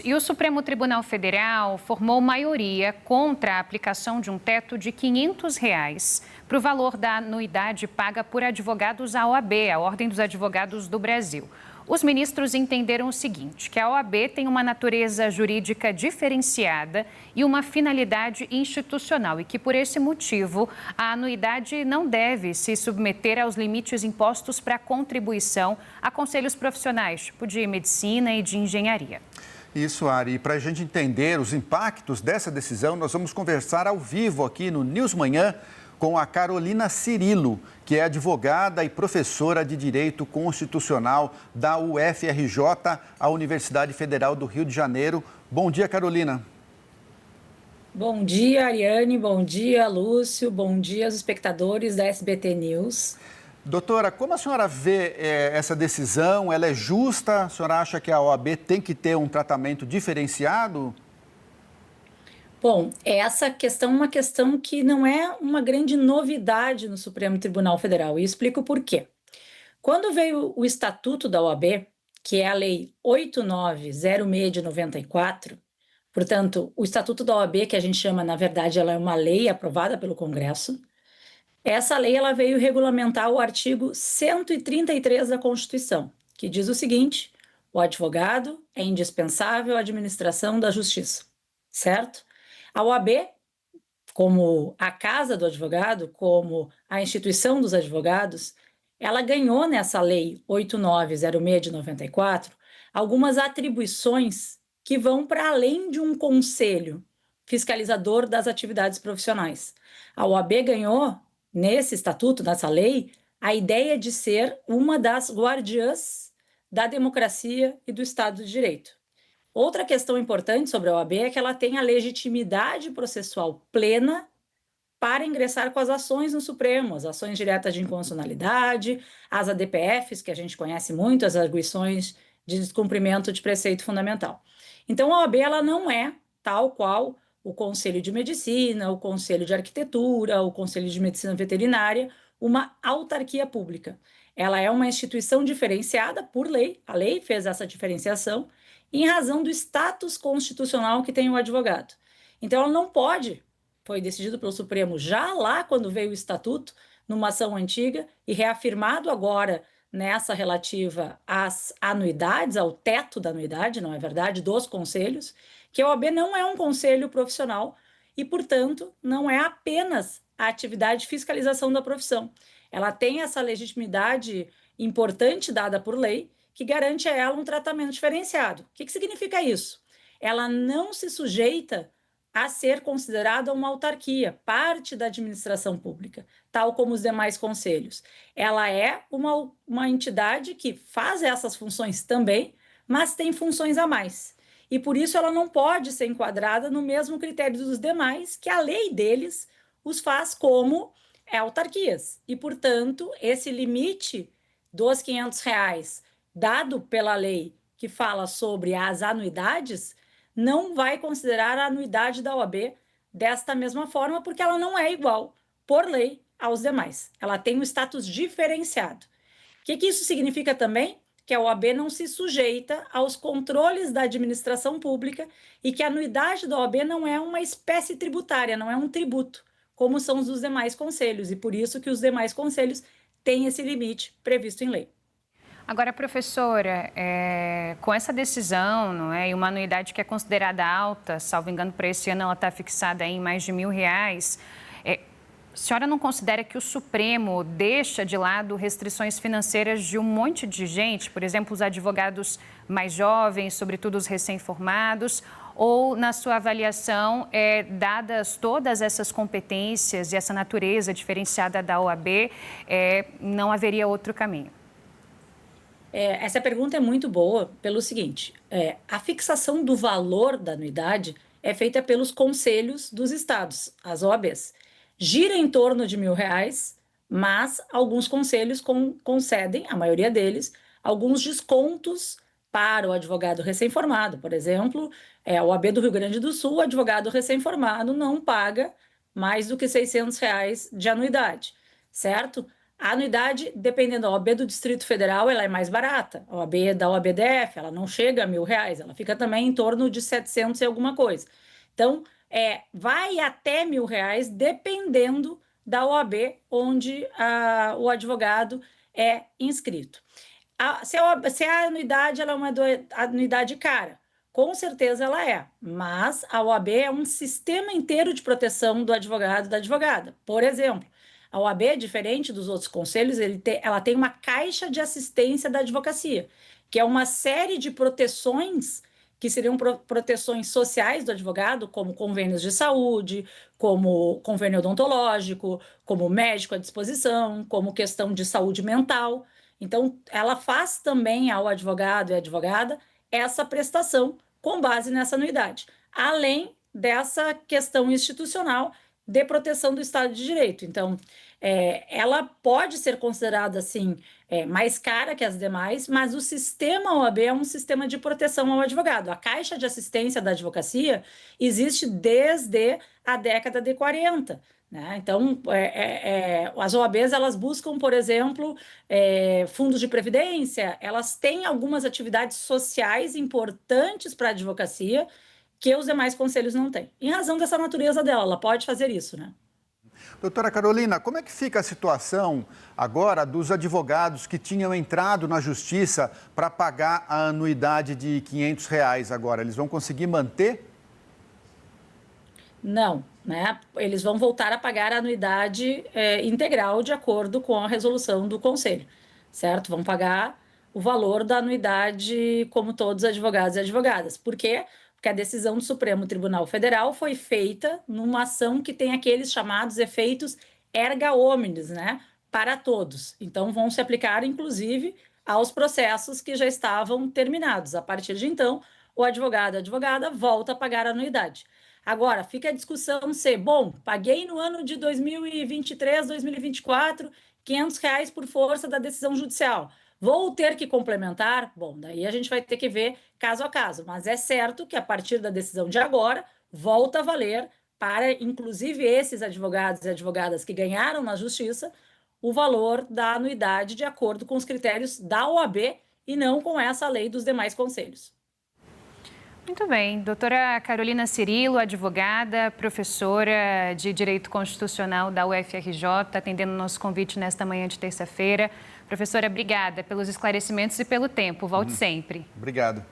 E o Supremo Tribunal Federal formou maioria contra a aplicação de um teto de R$ 500 para o valor da anuidade paga por advogados à OAB, a Ordem dos Advogados do Brasil. Os ministros entenderam o seguinte, que a OAB tem uma natureza jurídica diferenciada e uma finalidade institucional e que, por esse motivo, a anuidade não deve se submeter aos limites impostos para contribuição a conselhos profissionais, tipo de medicina e de engenharia. Isso, Ari. E para a gente entender os impactos dessa decisão, nós vamos conversar ao vivo aqui no News Manhã com a Carolina Cirilo, que é advogada e professora de Direito Constitucional da UFRJ, a Universidade Federal do Rio de Janeiro. Bom dia, Carolina. Bom dia, Ariane. Bom dia, Lúcio. Bom dia aos espectadores da SBT News. Doutora, como a senhora vê essa decisão? Ela é justa? A senhora acha que a OAB tem que ter um tratamento diferenciado? Bom, essa questão é uma questão que não é uma grande novidade no Supremo Tribunal Federal, e explico por quê. Quando veio o Estatuto da OAB, que é a Lei 8906 de 94, portanto, o Estatuto da OAB, que a gente chama, na verdade, ela é uma lei aprovada pelo Congresso. Essa lei ela veio regulamentar o artigo 133 da Constituição, que diz o seguinte: o advogado é indispensável à administração da justiça, certo? A OAB, como a casa do advogado, como a instituição dos advogados, ela ganhou nessa lei 8906 de 94 algumas atribuições que vão para além de um conselho fiscalizador das atividades profissionais. A OAB ganhou nesse estatuto, nessa lei, a ideia de ser uma das guardiãs da democracia e do Estado de Direito. Outra questão importante sobre a OAB é que ela tem a legitimidade processual plena para ingressar com as ações no Supremo, as ações diretas de inconstitucionalidade, as ADPFs, que a gente conhece muito, as arguições de descumprimento de preceito fundamental. Então, a OAB ela não é tal qual o Conselho de Medicina, o Conselho de Arquitetura, o Conselho de Medicina Veterinária, uma autarquia pública. Ela é uma instituição diferenciada por lei, a lei fez essa diferenciação, em razão do status constitucional que tem o advogado. Então, ela não pode, foi decidido pelo Supremo já lá quando veio o Estatuto, numa ação antiga, e reafirmado agora nessa relativa às anuidades, ao teto da anuidade, não é verdade, dos conselhos, que a OAB não é um conselho profissional e, portanto, não é apenas a atividade de fiscalização da profissão. Ela tem essa legitimidade importante dada por lei, que garante a ela um tratamento diferenciado. O que significa isso? Ela não se sujeita a ser considerada uma autarquia, parte da administração pública, tal como os demais conselhos. Ela é uma entidade que faz essas funções também, mas tem funções a mais. E por isso ela não pode ser enquadrada no mesmo critério dos demais, que a lei deles os faz como autarquias. E, portanto, esse limite dos R$ 500 dado pela lei que fala sobre as anuidades, não vai considerar a anuidade da OAB desta mesma forma, porque ela não é igual, por lei, aos demais. Ela tem um status diferenciado. O que isso significa também? Que a OAB não se sujeita aos controles da administração pública e que a anuidade da OAB não é uma espécie tributária, não é um tributo, como são os dos demais conselhos, e por isso que os demais conselhos têm esse limite previsto em lei. Agora, professora, com essa decisão, não é, e uma anuidade que é considerada alta, salvo engano, para esse ano ela está fixada em mais de R$ 1.000, a senhora não considera que o Supremo deixa de lado restrições financeiras de um monte de gente, por exemplo, os advogados mais jovens, sobretudo os recém-formados, ou, na sua avaliação, dadas todas essas competências e essa natureza diferenciada da OAB, não haveria outro caminho? Essa pergunta é muito boa pelo seguinte, a fixação do valor da anuidade é feita pelos conselhos dos estados, as OABs. Gira em torno de R$ 1.000, mas alguns conselhos concedem, a maioria deles, alguns descontos para o advogado recém-formado. Por exemplo, a OAB do Rio Grande do Sul, o advogado recém-formado não paga mais do que R$ 600 de anuidade, certo? A anuidade, dependendo da OAB do Distrito Federal, ela é mais barata. A OAB da OABDF, ela não chega a R$ 1.000, ela fica também em torno de 700 e alguma coisa. Então, vai até R$ 1.000, dependendo da OAB onde o advogado é inscrito. Se a anuidade ela é uma anuidade cara, com certeza ela é, mas a OAB é um sistema inteiro de proteção do advogado e da advogada. Por exemplo, a OAB, diferente dos outros conselhos, ela tem uma caixa de assistência da advocacia, que é uma série de proteções que seriam proteções sociais do advogado, como convênios de saúde, como convênio odontológico, como médico à disposição, como questão de saúde mental. Então, ela faz também ao advogado e advogada essa prestação com base nessa anuidade, além dessa questão institucional de proteção do Estado de Direito. Então, ela pode ser considerada, assim, mais cara que as demais, mas o sistema OAB é um sistema de proteção ao advogado. A Caixa de Assistência da Advocacia existe desde a década de 40, né? Então, as OABs, elas buscam, por exemplo, fundos de previdência, elas têm algumas atividades sociais importantes para a advocacia que os demais conselhos não têm. Em razão dessa natureza dela, ela pode fazer isso, né? Doutora Carolina, como é que fica a situação agora dos advogados que tinham entrado na justiça para pagar a anuidade de R$ 500 agora? Eles vão conseguir manter? Não, né? Eles vão voltar a pagar a anuidade integral de acordo com a resolução do Conselho, certo? Vão pagar o valor da anuidade como todos os advogados e advogadas. Por quê? Porque a decisão do Supremo Tribunal Federal foi feita numa ação que tem aqueles chamados efeitos erga omnes, né? Para todos. Então, vão se aplicar, inclusive, aos processos que já estavam terminados. A partir de então, o advogado e a advogada volta a pagar a anuidade. Agora, fica a discussão se, bom, paguei no ano de 2023, 2024, R$ 500 por força da decisão judicial. Vou ter que complementar? Bom, daí a gente vai ter que ver caso a caso, mas é certo que a partir da decisão de agora, volta a valer para, inclusive, esses advogados e advogadas que ganharam na justiça, o valor da anuidade de acordo com os critérios da OAB e não com essa lei dos demais conselhos. Muito bem. Doutora Carolina Cirilo, advogada, professora de Direito Constitucional da UFRJ, atendendo o nosso convite nesta manhã de terça-feira. Professora, obrigada pelos esclarecimentos e pelo tempo. Volte sempre. Obrigado.